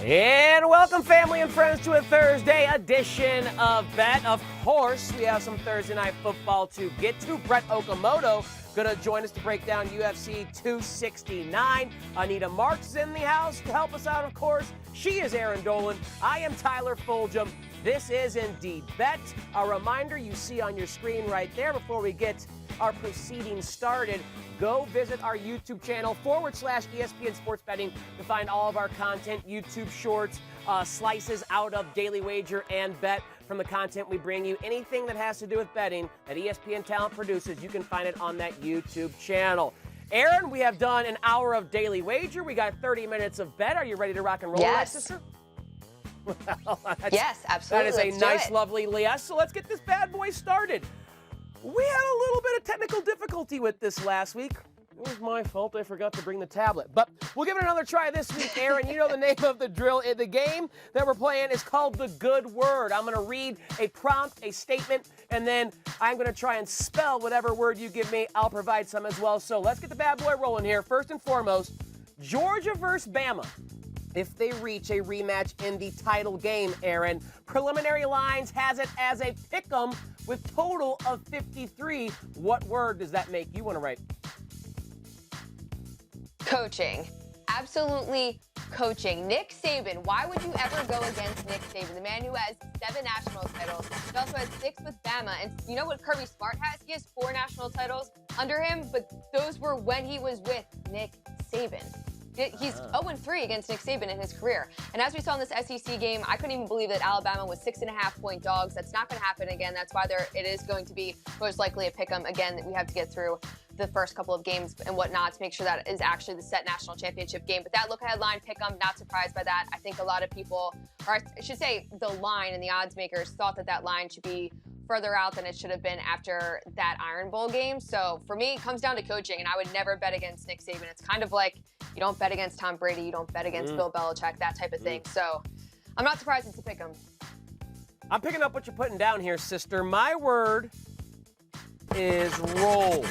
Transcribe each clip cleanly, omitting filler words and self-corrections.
And welcome, family and friends, to a Thursday edition of Bet. Of course, we have some Thursday Night Football to get to. Brett Okamoto going to join us to break down UFC 269. Anita Marks is in the house to help us out, of course. She is Erin Dolan. I am Tyler Fulghum. This is indeed Bet. A reminder you see on your screen right there before we get our proceedings started. Go visit our YouTube channel /ESPN Sports Betting to find all of our content, YouTube shorts, slices out of Daily Wager and Bet from the content we bring you. Anything that has to do with betting that ESPN Talent produces, you can find it on that YouTube channel. Erin, we have done an hour of Daily Wager. We got 30 minutes of Bet. Are you ready to rock and roll, yes. sister? Well, yes, absolutely. That is a nice, lovely yes. So let's get this bad boy started. We had a little bit of technical difficulty with this last week. It was my fault. I forgot to bring the tablet. But we'll give it another try this week, Erin. You know the name of the drill. The game that we're playing is called The Good Word. I'm going to read a prompt, a statement, and then I'm going to try and spell whatever word you give me. I'll provide some as well. So let's get the bad boy rolling here. First and foremost, Georgia versus Bama. If they reach a rematch in the title game, Erin, preliminary lines has it as a pick'em with total of 53. What word does that make you want to write? Coaching. Absolutely coaching. Nick Saban. Why would you ever go against Nick Saban, the man who has 7 national titles? He also has 6 with Bama. And you know what Kirby Smart has? He has 4 national titles under him, but those were when he was with Nick Saban. He's 0-3 against Nick Saban in his career. And as we saw in this SEC game, I couldn't even believe that Alabama was 6.5-point dogs. That's not going to happen again. That's why it is going to be most likely a pick'em. Again, that we have to get through the first couple of games and whatnot to make sure that is actually the set national championship game. But that look-ahead line pick'em, not surprised by that. I think a lot of people, or I should say the line and the odds makers, thought that line should be further out than it should have been after that Iron Bowl game. So for me, it comes down to coaching, and I would never bet against Nick Saban. It's kind of like you don't bet against Tom Brady, you don't bet against Bill Belichick, that type of thing. So I'm not surprised it's a pick 'em. I'm picking up what you're putting down here, sister. My word is roll.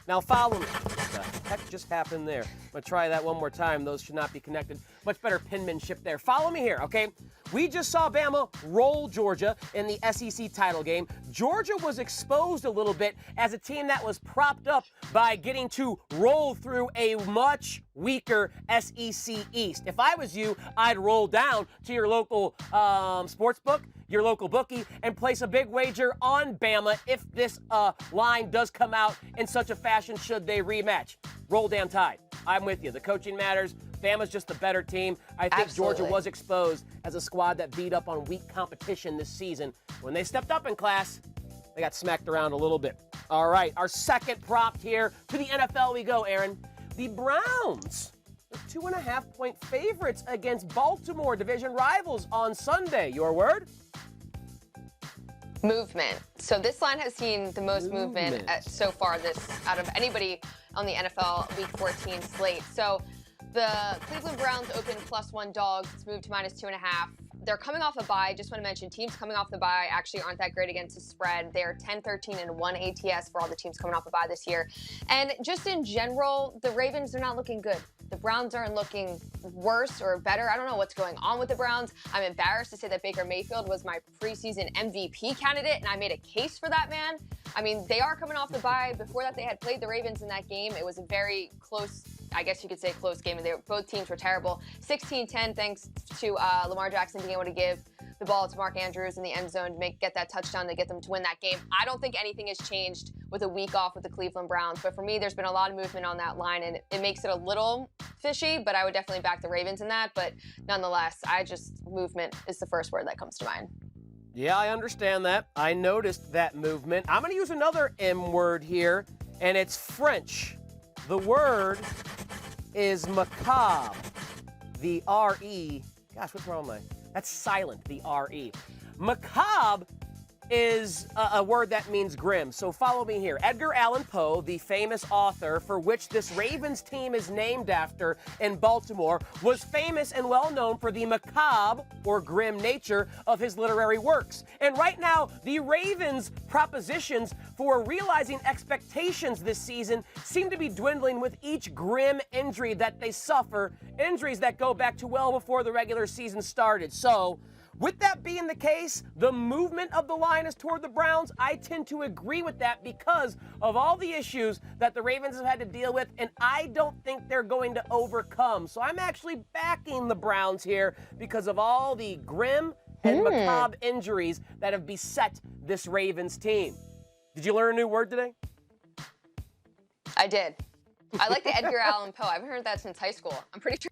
Now follow me. What the heck just happened there? I'm going to try that one more time. Those should not be connected. Much better penmanship there. Follow me here, okay? We just saw Bama roll Georgia in the SEC title game. Georgia was exposed a little bit as a team that was propped up by getting to roll through a much weaker SEC East. If I was you, I'd roll down to your local sports book, your local bookie, and place a big wager on Bama if this line does come out in such a fashion should they rematch. Roll damn tide. I'm with you. The coaching matters. Bama's just the better team. I think Absolutely. Georgia was exposed as a squad that beat up on weak competition this season. When they stepped up in class, they got smacked around a little bit. All right, our second prompt here. To the NFL we go, Erin. The Browns are 2.5-point favorites against Baltimore, division rivals, on Sunday. Your word? Movement. So this line has seen the most movement so far out of anybody on the NFL Week 14 slate. So the Cleveland Browns open +1 dogs. It's moved to -2.5. They're coming off a bye. Just want to mention, teams coming off the bye actually aren't that great against the spread. They're 10-13-1 ATS for all the teams coming off the bye this year. And just in general, the Ravens are not looking good. The Browns aren't looking worse or better. I don't know what's going on with the Browns. I'm embarrassed to say that Baker Mayfield was my preseason MVP candidate, and I made a case for that man. I mean, they are coming off the bye. Before that, they had played the Ravens in that game. It was a very close, I guess you could say close game, and both teams were terrible. 16-10 thanks to Lamar Jackson being able to give the ball to Mark Andrews in the end zone to get that touchdown to get them to win that game. I don't think anything has changed with a week off with the Cleveland Browns, but for me, there's been a lot of movement on that line, and it makes it a little fishy, but I would definitely back the Ravens in that. But nonetheless, movement is the first word that comes to mind. Yeah, I understand that. I noticed that movement. I'm going to use another M word here, and it's French. The word is macabre. The R-E. Gosh, what's wrong with my... That's silent, the R-E. Macabre is a word that means grim. So follow me here. Edgar Allan Poe, the famous author for which this Ravens team is named after in Baltimore, was famous and well known for the macabre or grim nature of his literary works. And right now, the Ravens' propositions for realizing expectations this season seem to be dwindling with each grim injury that they suffer, injuries that go back to well before the regular season started. So, with that being the case, the movement of the line is toward the Browns. I tend to agree with that because of all the issues that the Ravens have had to deal with, and I don't think they're going to overcome. So I'm actually backing the Browns here because of all the grim and macabre injuries that have beset this Ravens team. Did you learn a new word today? I did. I like the Edgar Allan Poe. I haven't heard that since high school. I'm pretty sure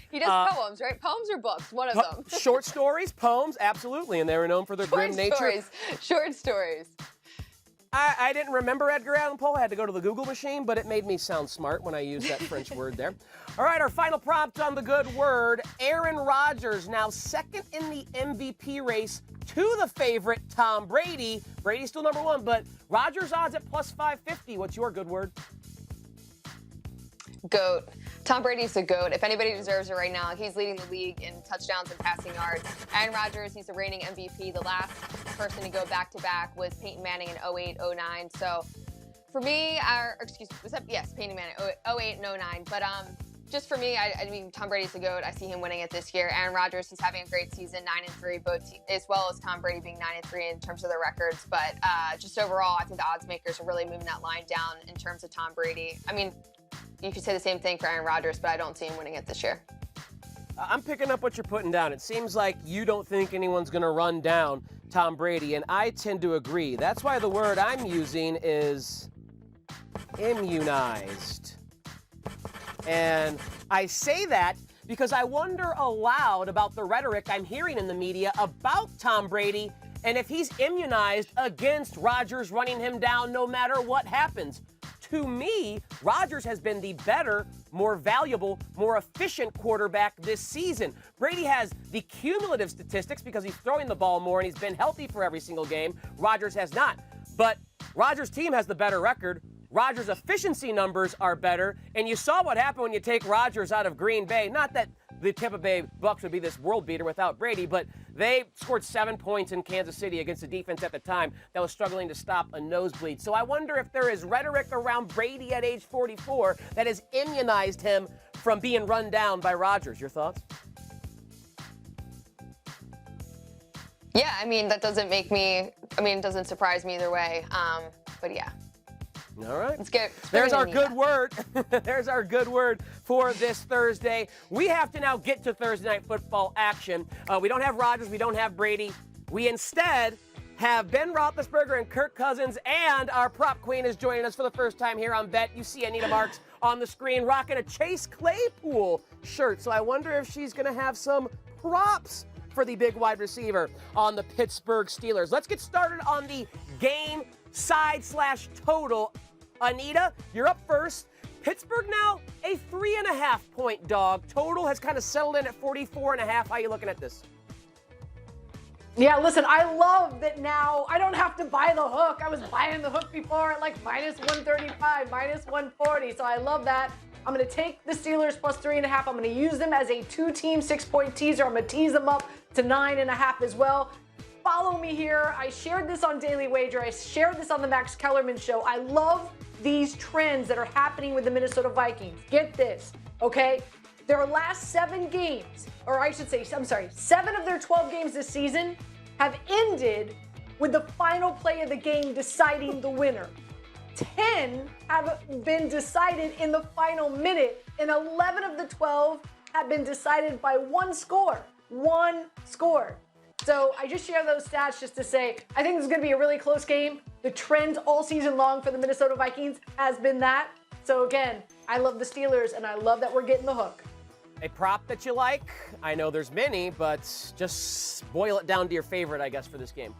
he does poems, right? Poems or books? One of them. Short stories, poems, absolutely. And they were known for their grim nature. Short stories. I didn't remember Edgar Allan Poe. I had to go to the Google machine, but it made me sound smart when I used that French word there. All right, our final prompt on the good word. Aaron Rodgers now second in the MVP race to the favorite Tom Brady. Brady's still number one, but Rodgers odds at plus 550. What's your good word? GOAT. Tom Brady's the GOAT. If anybody deserves it right now, he's leading the league in touchdowns and passing yards. Aaron Rodgers, he's the reigning MVP. The last person to go back-to-back was Peyton Manning in 08-09. So for me, Peyton Manning, 08 and 09. But just for me, I mean, Tom Brady's the GOAT. I see him winning it this year. Aaron Rodgers, he's having a great season, 9-3, as well as Tom Brady being 9-3 in terms of their records. But just overall, I think the odds makers are really moving that line down in terms of Tom Brady. I mean, you could say the same thing for Aaron Rodgers, but I don't see him winning it this year. I'm picking up what you're putting down. It seems like you don't think anyone's going to run down Tom Brady, and I tend to agree. That's why the word I'm using is immunized. And I say that because I wonder aloud about the rhetoric I'm hearing in the media about Tom Brady and if he's immunized against Rodgers running him down no matter what happens. To me, Rodgers has been the better, more valuable, more efficient quarterback this season. Brady has the cumulative statistics because he's throwing the ball more and he's been healthy for every single game. Rodgers has not. But Rodgers' team has the better record. Rodgers' efficiency numbers are better. And you saw what happened when you take Rodgers out of Green Bay. Not that the Tampa Bay Bucs would be this world beater without Brady, but they scored 7 points in Kansas City against a defense at the time that was struggling to stop a nosebleed. So I wonder if there is rhetoric around Brady at age 44 that has immunized him from being run down by Rodgers. Your thoughts? Yeah, I mean, that doesn't it doesn't surprise me either way. But yeah. All right. Let's get There's our good word. There's our good word for this Thursday. We have to now get to Thursday Night Football action. We don't have Rodgers. We don't have Brady. We instead have Ben Roethlisberger and Kirk Cousins, and our prop queen is joining us for the first time here on Bet. You see Anita Marks on the screen rocking a Chase Claypool shirt. So I wonder if she's going to have some props for the big wide receiver on the Pittsburgh Steelers. Let's get started on the game side/total. Anita, you're up first. Pittsburgh now a 3.5-point dog. Total has kind of settled in at 44.5. How are you looking at this? Yeah, listen, I love that now I don't have to buy the hook. I was buying the hook before at like minus 135, minus 140. So I love that. I'm going to take the Steelers plus 3.5. I'm going to use them as a 2-team 6-point teaser. I'm going to tease them up to 9.5 as well. Follow me here. I shared this on Daily Wager. I shared this on the Max Kellerman show. I love these trends that are happening with the Minnesota Vikings. Get this, okay? Their last 7 games, or I should say, 7 of their 12 games this season have ended with the final play of the game deciding the winner. 10 have been decided in the final minute, and 11 of the 12 have been decided by one score. One score. So I just share those stats just to say, I think this is going to be a really close game. The trend all season long for the Minnesota Vikings has been that. So again, I love the Steelers, and I love that we're getting the hook. A prop that you like? I know there's many, but just boil it down to your favorite, I guess, for this game.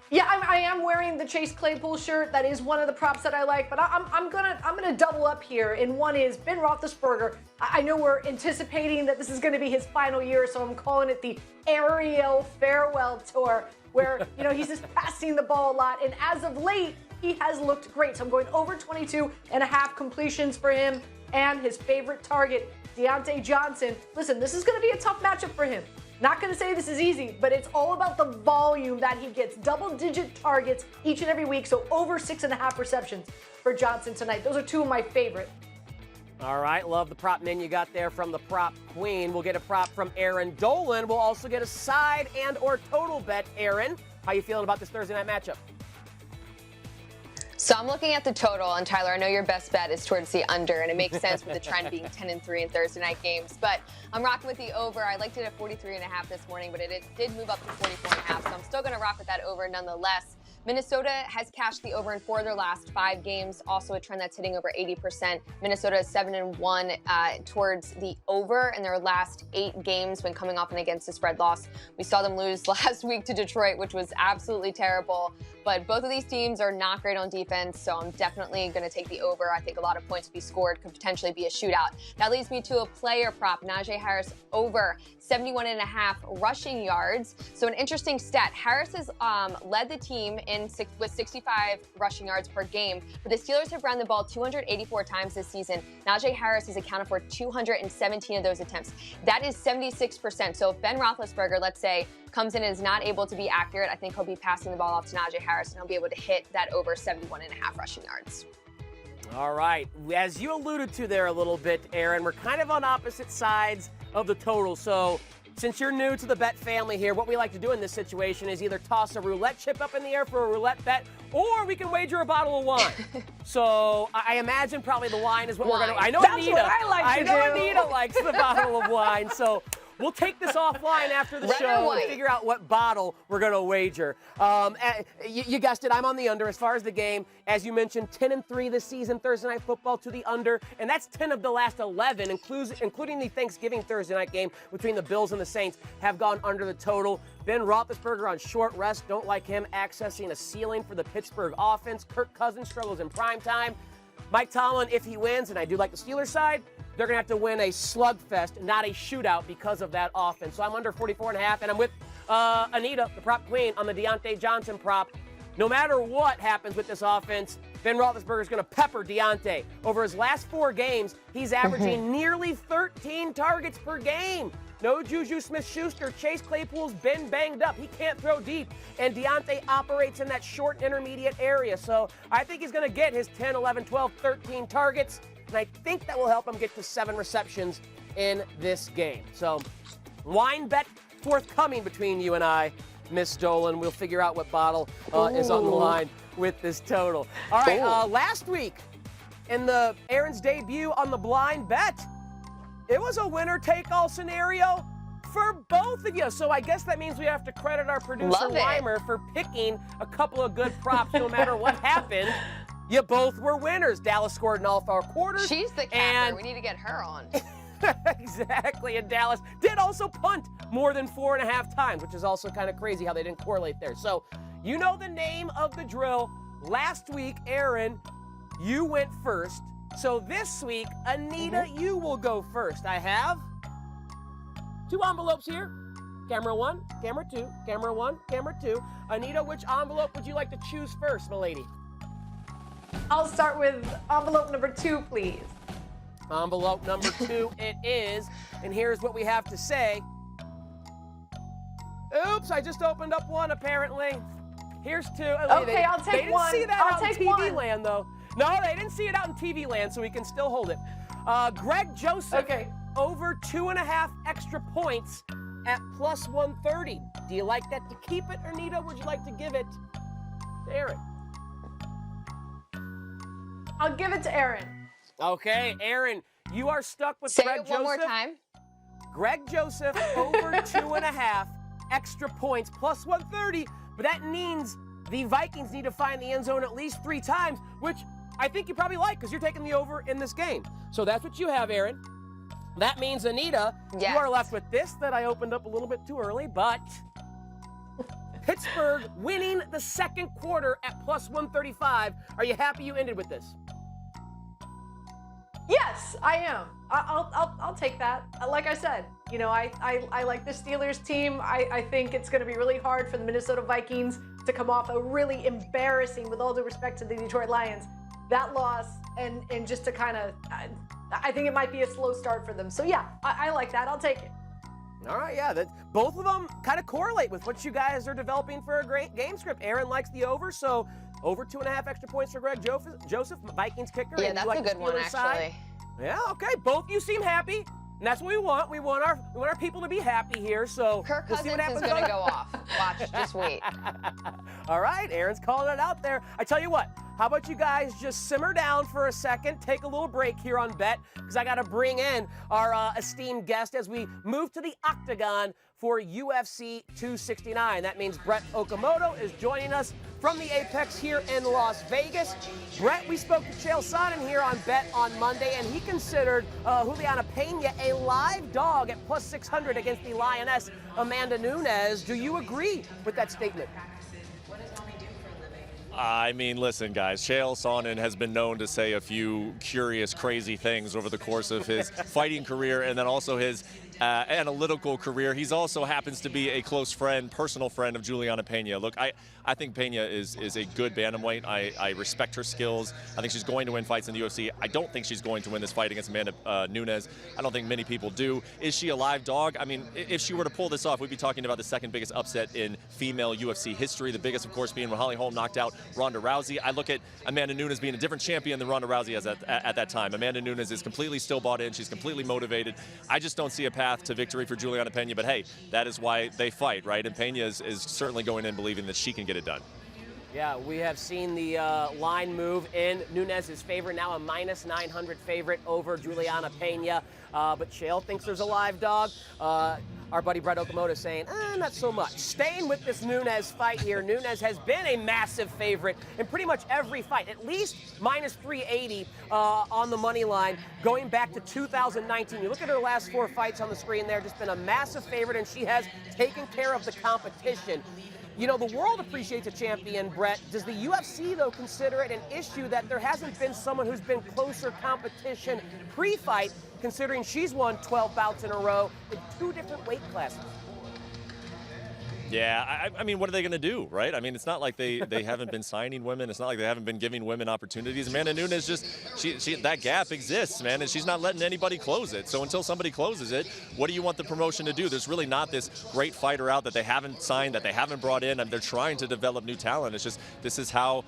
Yeah, I am wearing the Chase Claypool shirt. That is one of the props that I like, but I'm gonna double up here. And one is Ben Roethlisberger. I know we're anticipating that this is going to be his final year, so I'm calling it the Ariel Farewell Tour. where, he's just passing the ball a lot. And as of late, he has looked great. So I'm going over 22.5 completions for him, and his favorite target, Deontay Johnson. Listen, this is going to be a tough matchup for him. Not going to say this is easy, but it's all about the volume that he gets. Double-digit targets each and every week, so over 6.5 receptions for Johnson tonight. Those are two of my favorite. All right, love the prop men you got there from the prop queen. We'll get a prop from Erin Dolan. We'll also get a side and or total bet. Erin, how you feeling about this Thursday night matchup? So I'm looking at the total, and Tyler, I know your best bet is towards the under, and it makes sense with the trend being 10-3 in Thursday night games. But I'm rocking with the over. I liked it at 43.5 this morning, but it did move up to 44.5, so I'm still going to rock with that over nonetheless. Minnesota has cashed the over in 4 of their last 5 games, also a trend that's hitting over 80%. Minnesota is 7-1 towards the over in their last 8 games when coming off and against the spread loss. We saw them lose last week to Detroit, which was absolutely terrible. But both of these teams are not great on defense, so I'm definitely going to take the over. I think a lot of points will be scored, could potentially be a shootout. That leads me to a player prop, Najee Harris over 71.5 rushing yards. So an interesting stat, Harris has led the team with 65 rushing yards per game, but the Steelers have run the ball 284 times this season. Najee Harris has accounted for 217 of those attempts. That is 76%. So if Ben Roethlisberger, let's say, comes in and is not able to be accurate, I think he'll be passing the ball off to Najee Harris, and he'll be able to hit that over 71.5 rushing yards. All right. As you alluded to there a little bit, Erin, we're kind of on opposite sides of the total. So since you're new to the bet family here, what we like to do in this situation is either toss a roulette chip up in the air for a roulette bet, or we can wager a bottle of wine. So I imagine probably the wine is what we're going to. I know That's Anita. what I like to do. Anita likes the bottle of wine. So we'll take this offline after the show and figure out what bottle we're going to wager. You guessed it, I'm on the under. As far as the game, as you mentioned, 10-3 this season, Thursday Night Football to the under, and that's 10 of the last 11, including the Thanksgiving Thursday night game between the Bills and the Saints, have gone under the total. Ben Roethlisberger on short rest, don't like him accessing a ceiling for the Pittsburgh offense. Kirk Cousins struggles in primetime. Mike Tomlin, if he wins, and I do like the Steelers side, they're going to have to win a slugfest, not a shootout, because of that offense. So I'm under 44.5, and I'm with Anita, the prop queen, on the Deontay Johnson prop. No matter what happens with this offense, Ben Roethlisberger is going to pepper Deontay. Over his last 4 games, he's averaging nearly 13 targets per game. No Juju Smith-Schuster. Chase Claypool's been banged up. He can't throw deep. And Deontay operates in that short and intermediate area. So I think he's going to get his 10, 11, 12, 13 targets. And I think that will help him get to 7 receptions in this game. So wine bet forthcoming between you and I, Miss Dolan. We'll figure out what bottle is on the line with this total. All right, last week in the Erin's debut on the blind bet, it was a winner-take-all scenario for both of you. So I guess that means we have to credit our producer, Weimer, for picking a couple of good props no matter what happened. You both were winners. Dallas scored in all 4 quarters. She's the capper. We need to get her on. Exactly. And Dallas did also punt more than 4.5 times, which is also kind of crazy how they didn't correlate there. So you know the name of the drill. Last week, Erin, you went first. So this week, Anita, you will go first. I have 2 envelopes here. Camera 1, camera 2, camera 1, camera 2. Anita, which envelope would you like to choose first, milady? I'll start with envelope number 2, please. Envelope number 2 it is. And here's what we have to say. Oops, I just opened up 1 apparently. Here's 2. Okay, I'll take 1. They didn't see that I'll out in take TV 1. land, though. No, they didn't see it out in TV land, so we can still hold it. Greg Joseph, over 2.5 extra points at plus 130. Do you like that to keep it, Anita? Would you like to give it to Erin? I'll give it to Erin. Okay, Erin, you are stuck with Say Greg it Joseph. one more time. Greg Joseph over 2.5 extra points plus 130, but that means the Vikings need to find the end zone at least 3 times, which I think you probably like because you're taking the over in this game. So that's what you have, Erin. That means, Anita, you are left with this that I opened up a little bit too early, but Pittsburgh winning the second quarter at plus 135. Are you happy you ended with this? Yes, I am. I'll take that. Like I said, you know, I like the Steelers team. I think it's going to be really hard for the Minnesota Vikings to come off a really embarrassing, with all due respect to the Detroit Lions, that loss, and just to kind of, I think it might be a slow start for them. So yeah, I like that. I'll take it. All right, yeah, both of them kind of correlate with what you guys are developing for a great game script. Aaron likes the over, so over 2.5 extra points for Greg Joseph, Vikings kicker. Yeah, and that's a good one, actually. Yeah, okay, both you seem happy, and that's what we want. We want our people to be happy here, so Kirk we'll see what Cousins happens. is going to go off. Watch, just wait. All right, Aaron's calling it out there. I tell you what, how about you guys just simmer down for a second, take a little break here on Bet, because I got to bring in our esteemed guest as we move to the octagon for UFC 269. That means Brett Okamoto is joining us from the Apex here in Las Vegas. Brett, we spoke to Chael Sonnen here on Bet on Monday, and he considered Juliana Pena a live dog at plus 600 against the Lioness Amanda Nunes. Do you agree with that statement? I mean, listen, guys, Chael Sonnen has been known to say a few curious, crazy things over the course of his fighting career and then also his analytical career. He's also happens to be a close friend, personal friend of Juliana Pena. Look, I think Pena is a good bantamweight. I respect her skills. I think she's going to win fights in the UFC. I don't think she's going to win this fight against Amanda Nunes. I don't think many people do. Is she a live dog? I mean, if she were to pull this off, we'd be talking about the second biggest upset in female UFC history. The biggest, of course, being when Holly Holm knocked out Ronda Rousey. I look at Amanda Nunes being a different champion than Ronda Rousey as at that time. Amanda Nunes is completely still bought in. She's completely motivated. I just don't see a path to victory for Juliana Pena, but hey, that is why they fight, right? And Pena is certainly going in believing that she can get it done. Yeah, we have seen the line move in Nunes' favor, now a minus 900 favorite over Juliana Pena. But Chael thinks there's a live dog. Our buddy Brett Okamoto saying, not so much. Staying with this Nunes fight here, Nunes has been a massive favorite in pretty much every fight, at least minus 380 on the money line, going back to 2019. You look at her last 4 fights on the screen there, just been a massive favorite, and she has taken care of the competition. You know, the world appreciates a champion, Brett. Does the UFC, though, consider it an issue that there hasn't been someone who's been closer competition pre-fight, considering she's won 12 bouts in a row in 2 different weight classes? Yeah, I mean, what are they going to do, right? I mean, it's not like they haven't been signing women. It's not like they haven't been giving women opportunities. Amanda Nunes just, that gap exists, man, and she's not letting anybody close it. So until somebody closes it, what do you want the promotion to do? There's really not this great fighter out that they haven't signed, that they haven't brought in, and they're trying to develop new talent. It's just, this is how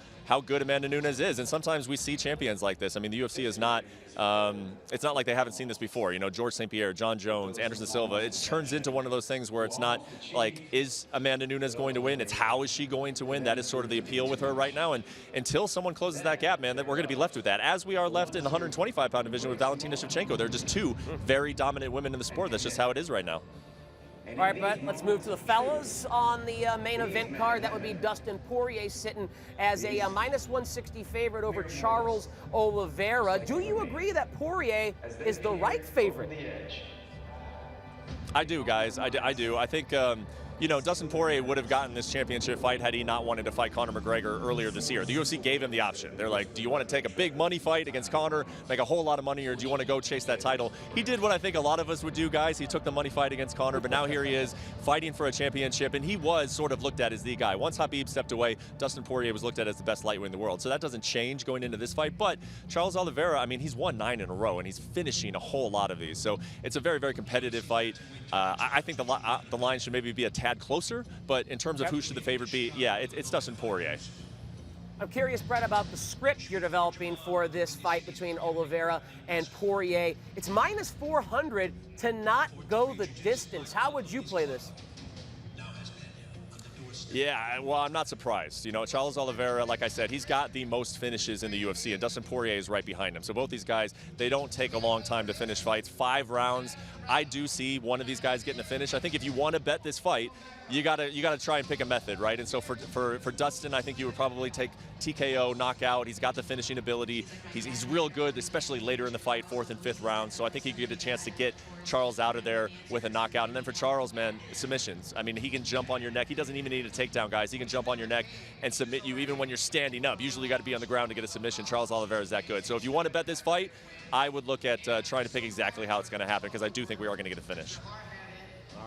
good Amanda Nunes is. And sometimes we see champions like this. I mean, the UFC is not, it's not like they haven't seen this before. You know, George St. Pierre, John Jones, Anderson Silva. It turns into one of those things where it's not like, is Amanda Nunes going to win? It's how is she going to win? That is sort of the appeal with her right now. And until someone closes that gap, man, that we're going to be left with that. As we are left in the 125-pound division with Valentina Shevchenko. There are just 2 very dominant women in the sport. That's just how it is right now. All right, Brett, let's move to the fellas on the main event card. That would be Dustin Poirier sitting as a minus 160 favorite over Charles Olivera. Do you agree that Poirier is the right favorite? I do, guys. I do. I think, you know, Dustin Poirier would have gotten this championship fight had he not wanted to fight Conor McGregor earlier this year. The UFC gave him the option. They're like, do you want to take a big money fight against Conor, make a whole lot of money, or do you want to go chase that title? He did what I think a lot of us would do, guys. He took the money fight against Conor, but now here he is fighting for a championship, and he was sort of looked at as the guy. Once Khabib stepped away, Dustin Poirier was looked at as the best lightweight in the world. So that doesn't change going into this fight, but Charles Oliveira, I mean, he's won 9 in a row, and he's finishing a whole lot of these. So it's a very, very competitive fight. I think the line should maybe be a tad closer, but in terms of who should the favorite be, yeah, it's Dustin Poirier. I'm curious, Brett, about the script you're developing for this fight between Olivera and Poirier. It's minus 400 to not go the distance. How would you play this? Yeah, well, I'm not surprised. You know, Charles Oliveira, like I said, he's got the most finishes in the UFC, and Dustin Poirier is right behind him. So both these guys, they don't take a long time to finish fights. 5 rounds. I do see one of these guys getting a finish. I think if you want to bet this fight, you gotta try and pick a method, right? And so for Dustin, I think you would probably take TKO, knockout. He's got the finishing ability. He's real good, especially later in the fight, 4th and 5th round. So I think he could get a chance to get Charles out of there with a knockout. And then for Charles, man, submissions. I mean, he can jump on your neck. He doesn't even need need a takedown, guys. He can jump on your neck and submit you even when you're standing up. Usually you got to be on the ground to get a submission. Charles Olivera is that good. So if you want to bet this fight, I would look at trying to pick exactly how it's going to happen, because I do think we are going to get a finish.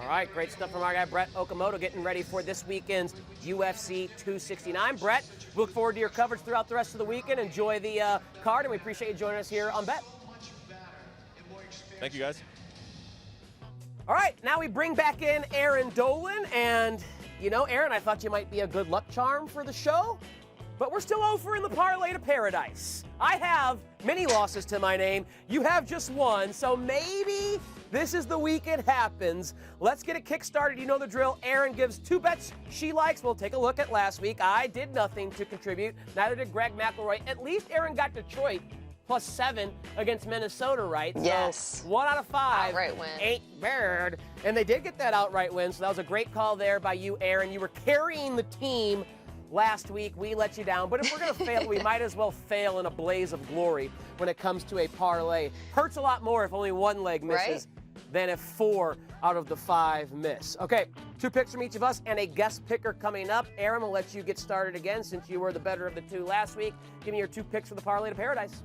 All right, great stuff from our guy Brett Okamoto, getting ready for this weekend's UFC 269. Brett, look forward to your coverage throughout the rest of the weekend. Enjoy the card, and we appreciate you joining us here on Bet. Thank you, guys. All right, now we bring back in Erin Dolan. And, you know, Erin, I thought you might be a good luck charm for the show, but we're still over in the parlay to paradise. I have many losses to my name. You have just one, so maybe this is the week it happens. Let's get it kick-started. You know the drill. Erin gives 2 bets she likes. We'll take a look at last week. I did nothing to contribute. Neither did Greg McElroy. At least Erin got Detroit +7 against Minnesota, right? Yes. So 1 out of 5 Outright win. ain't bad. And they did get that outright win, so that was a great call there by you, Erin. You were carrying the team last week. We let you down. But if we're going to fail, we might as well fail in a blaze of glory when it comes to a parlay. Hurts a lot more if only one leg misses than if 4 out of the 5 miss. Okay, 2 picks from each of us and a guest picker coming up. Erin, will let you get started again since you were the better of the 2 last week. Give me your 2 picks for the parlay to paradise.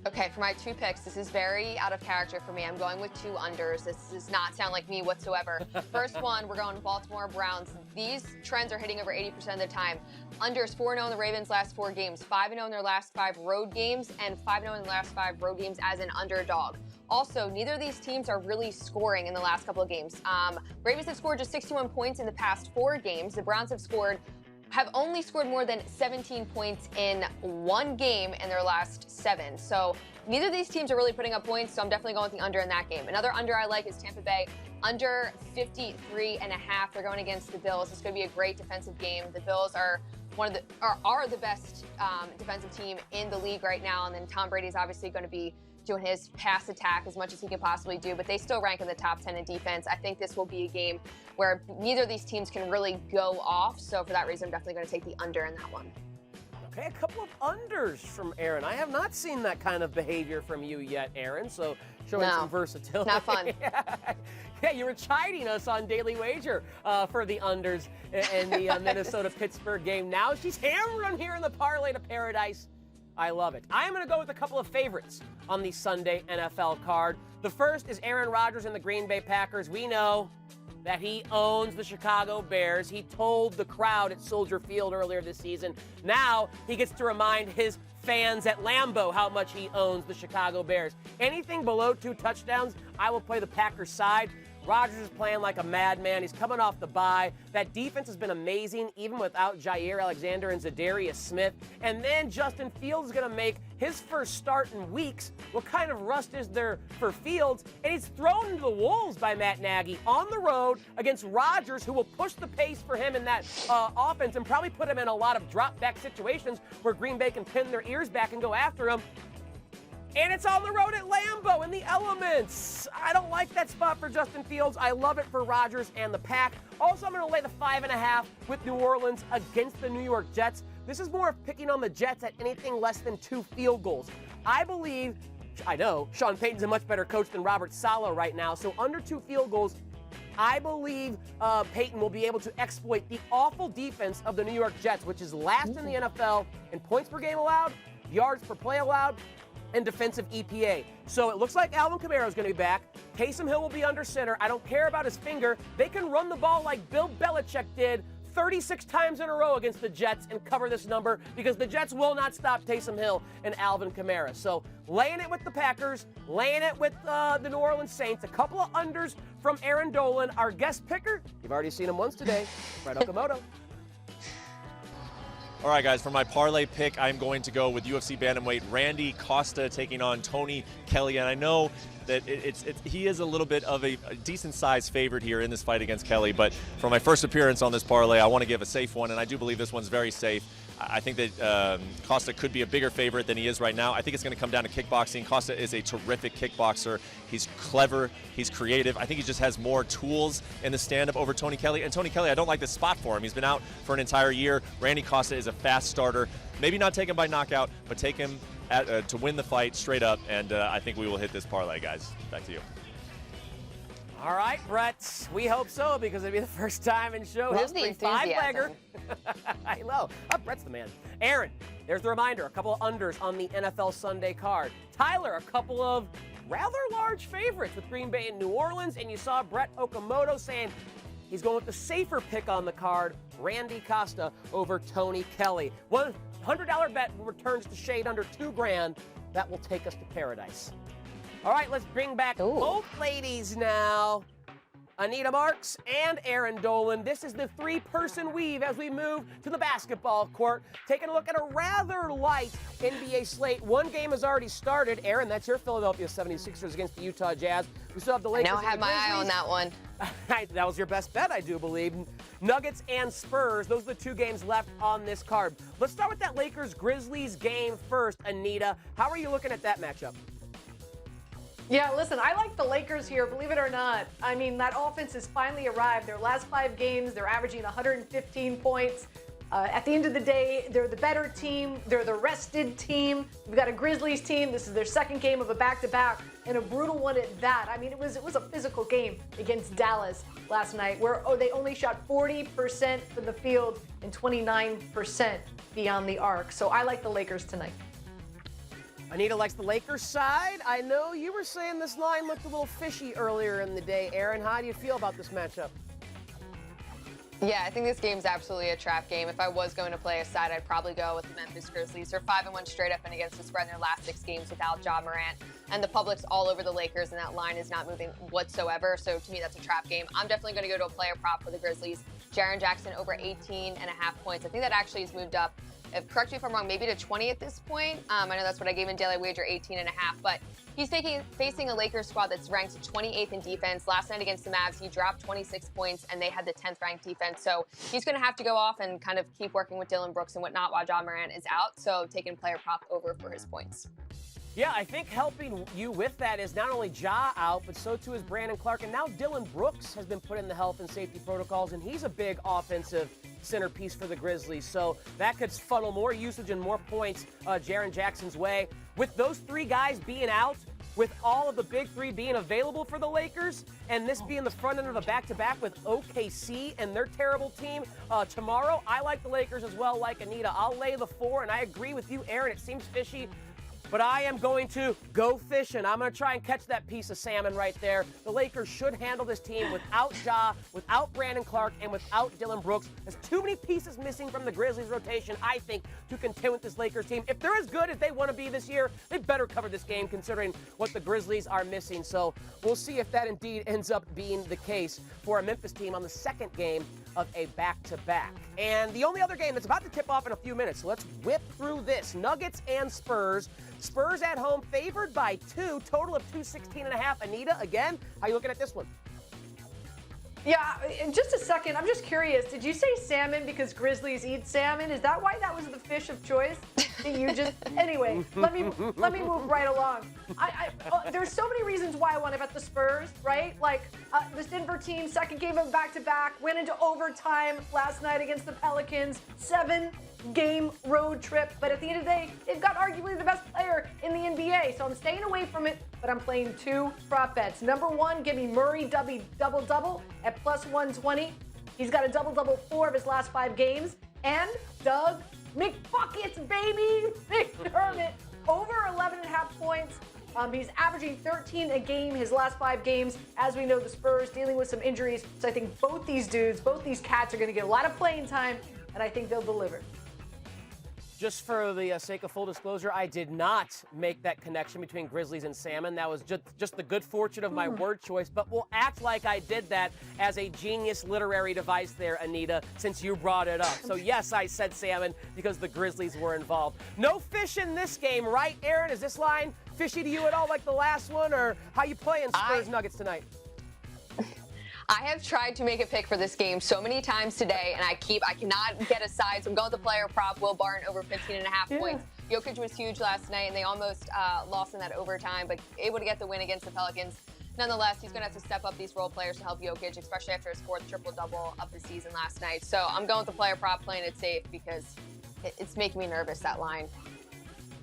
Okay, for my 2 picks, this is very out of character for me. I'm going with 2 unders. This does not sound like me whatsoever. First one, we're going Baltimore Browns. These trends are hitting over 80% of the time. Unders 4-0 in the Ravens' last 4 games, 5-0 in their last 5 road games, and 5-0 in the last 5 road games as an underdog. Also, neither of these teams are really scoring in the last couple of games. Ravens have scored just 61 points in the past 4 games. The Browns have only scored more than 17 points in 1 game in their last 7. So neither of these teams are really putting up points, so I'm definitely going with the under in that game. Another under I like is Tampa Bay, under 53.5. They're going against the Bills. It's going to be a great defensive game. The Bills are the best defensive team in the league right now, and then Tom Brady's obviously going to be doing his pass attack as much as he can possibly do, but they still rank in the top 10 in defense. I think this will be a game where neither of these teams can really go off, so for that reason, I'm definitely going to take the under in that one. Okay, a couple of unders from Erin. I have not seen that kind of behavior from you yet, Erin, so showing some versatility. Not fun. Yeah, you were chiding us on Daily Wager for the unders in the Minnesota-Pittsburgh game. Now she's hammering them here in the parlay to paradise. I love it. I'm going to go with a couple of favorites on the Sunday NFL card. The first is Aaron Rodgers and the Green Bay Packers. We know that he owns the Chicago Bears. He told the crowd at Soldier Field earlier this season. Now he gets to remind his fans at Lambeau how much he owns the Chicago Bears. Anything below 2 touchdowns, I will play the Packers side. Rodgers is playing like a madman. He's coming off the bye. That defense has been amazing, even without Jair Alexander and Zadarius Smith. And then Justin Fields is going to make his first start in weeks. What kind of rust is there for Fields? And he's thrown into the wolves by Matt Nagy on the road against Rodgers, who will push the pace for him in that offense and probably put him in a lot of drop-back situations where Green Bay can pin their ears back and go after him. And it's on the road at Lambeau in the elements. I don't like that spot for Justin Fields. I love it for Rodgers and the Pack. Also, I'm going to lay the 5.5 with New Orleans against the New York Jets. This is more of picking on the Jets at anything less than 2 field goals. I know, Sean Payton's a much better coach than Robert Saleh right now, so under 2 field goals, I believe Payton will be able to exploit the awful defense of the New York Jets, which is last in the NFL in points per game allowed, yards per play allowed, and defensive EPA. So it looks like Alvin Kamara is going to be back. Taysom Hill will be under center. I don't care about his finger. They can run the ball like Bill Belichick did 36 times in a row against the Jets and cover this number because the Jets will not stop Taysom Hill and Alvin Kamara. So laying it with the Packers, laying it with the New Orleans Saints, a couple of unders from Erin Dolan. Our guest picker, you've already seen him once today, Brett Okamoto. All right, guys, for my parlay pick, I'm going to go with UFC bantamweight Randy Costa taking on Tony Kelly. And I know that he is a little bit of a decent-sized favorite here in this fight against Kelly. But for my first appearance on this parlay, I want to give a safe one, and I do believe this one's very safe. I think that Costa could be a bigger favorite than he is right now. I think it's going to come down to kickboxing. Costa is a terrific kickboxer. He's clever. He's creative. I think he just has more tools in the stand-up over Tony Kelly. And Tony Kelly, I don't like this spot for him. He's been out for an entire year. Randy Costa is a fast starter. Maybe not take him by knockout, but take him to win the fight straight up. And I think we will hit this parlay, guys. Back to you. All right, Brett. We hope so because it'd be the first time in show Love the history. enthusiasm. 5-legger. I know. Brett's the man. Aaron, there's the reminder. A couple of unders on the NFL Sunday card. Tyler, a couple of rather large favorites with Green Bay and New Orleans. And you saw Brett Okamoto saying he's going with the safer pick on the card, Randy Costa over Tony Kelly. $100 bet returns to shade under $2,000. That will take us to paradise. All right, let's bring back both ladies now. Anita Marks and Erin Dolan. This is the three-person weave as we move to the basketball court. Taking a look at a rather light NBA slate. One game has already started. Erin, that's your Philadelphia 76ers against the Utah Jazz. We still have the Lakers. I now have my eye on that one. That was your best bet, I do believe. Nuggets and Spurs, those are the two games left on this card. Let's start with that Lakers-Grizzlies game first, Anita. How are you looking at that matchup? Yeah, listen, I like the Lakers here, believe it or not. I mean, that offense has finally arrived. Their last 5 games, they're averaging 115 points. At the end of the day, they're the better team. They're the rested team. We've got a Grizzlies team. This is their second game of a back-to-back, and a brutal one at that. I mean, it was a physical game against Dallas last night, where they only shot 40% from the field and 29% beyond the arc. So I like the Lakers tonight. Anita likes the Lakers side. I know you were saying this line looked a little fishy earlier in the day. Aaron, how do you feel about this matchup? Yeah, I think this game's absolutely a trap game. If I was going to play a side, I'd probably go with the Memphis Grizzlies. They're 5-1 straight up and against the spread in their last 6 games without Ja Morant. And the public's all over the Lakers, and that line is not moving whatsoever. So to me, that's a trap game. I'm definitely going to go to a player prop for the Grizzlies. Jaren Jackson over 18.5 points. I think that actually has moved up. Correct me if I'm wrong, maybe to 20 at this point. I know that's what I gave in daily wager, 18.5. But he's facing a Lakers squad that's ranked 28th in defense. Last night against the Mavs, he dropped 26 points, and they had the 10th ranked defense. So he's going to have to go off and kind of keep working with Dillon Brooks and whatnot while Ja Morant is out. So taking player prop over for his points. Yeah, I think helping you with that is not only Ja out, but so too is Brandon Clark. And now Dillon Brooks has been put in the health and safety protocols, and he's a big offensive centerpiece for the Grizzlies. So that could funnel more usage and more points Jaren Jackson's way. With those 3 guys being out, with all of the big 3 being available for the Lakers, and this being the front end of a back-to-back with OKC and their terrible team tomorrow, I like the Lakers as well, like Anita. I'll lay the 4, and I agree with you, Aaron. It seems fishy, but I am going to go fishing. I'm going to try and catch that piece of salmon right there. The Lakers should handle this team without Ja, without Brandon Clark, and without Dillon Brooks. There's too many pieces missing from the Grizzlies rotation, I think, to contend with this Lakers team. If they're as good as they want to be this year, they better cover this game considering what the Grizzlies are missing. So we'll see if that indeed ends up being the case for a Memphis team on the second game of a back-to-back. And the only other game that's about to tip off in a few minutes, so let's whip through this. Nuggets and Spurs. Spurs at home favored by 2, total of 216.5. Anita, again, how are you looking at this one? Yeah, in just a second, I'm just curious. Did you say salmon because Grizzlies eat salmon? Is that why that was the fish of choice? You just anyway. Let me move right along. There's so many reasons why I want to bet the Spurs, right? Like this Denver team, second game of back-to-back, went into overtime last night against the Pelicans. 7-game road trip, but at the end of the day, they've got arguably the best player in the NBA. So I'm staying away from it, but I'm playing 2 prop bets. Number 1, give me Murray double-double at plus 120. He's got a double-double 4 of his last 5 games. And Doug McBuckets, baby! McDermott, over 11.5 points. He's averaging 13 a game his last 5 games. As we know, the Spurs dealing with some injuries. So I think both these cats are going to get a lot of playing time, and I think they'll deliver. Just for the sake of full disclosure, I did not make that connection between Grizzlies and salmon. That was just the good fortune of my word choice, but we'll act like I did that as a genius literary device there, Anita, since you brought it up. So yes, I said salmon because the Grizzlies were involved. No fish in this game, right, Aaron? Is this line fishy to you at all like the last one, or how you playing Spurs Nuggets tonight? I have tried to make a pick for this game so many times today, and I cannot get a side, so I'm going with the player prop, Will Barton, over 15.5 points. Jokic was huge last night, and they almost lost in that overtime, but able to get the win against the Pelicans. Nonetheless, he's going to have to step up these role players to help Jokic, especially after his 4th triple-double of the season last night. So I'm going with the player prop, playing it safe, because it's making me nervous, that line.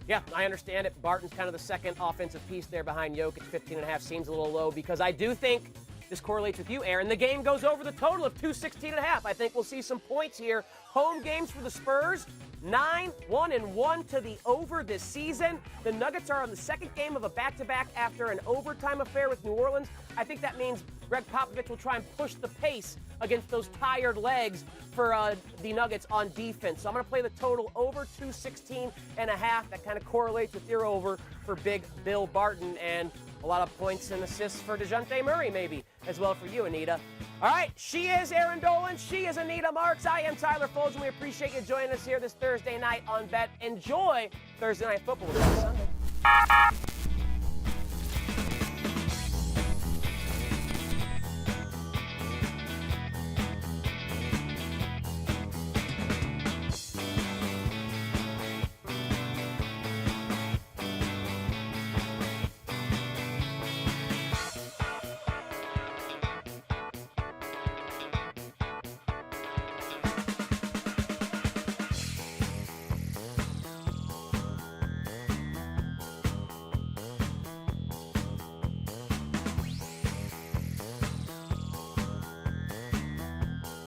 Yeah, I understand it. Barton's kind of the second offensive piece there behind Jokic. 15.5 seems a little low because I do think This correlates with you, Aaron. The game goes over the total of 216.5. I think we'll see some points here. Home games for the Spurs, 9-1-1 to the over this season. The Nuggets are on the second game of a back-to-back after an overtime affair with New Orleans. I think that means Greg Popovich will try and push the pace against those tired legs for the Nuggets on defense. So I'm going to play the total over 216.5. That kind of correlates with your over for Big Bill Barton, and a lot of points and assists for DeJounte Murray maybe as well for you, Anita. All right, she is Erin Dolan. She is Anita Marks. I am Tyler Fulghum. We appreciate you joining us here this Thursday night on Bet. Enjoy Thursday Night Football. Sunday.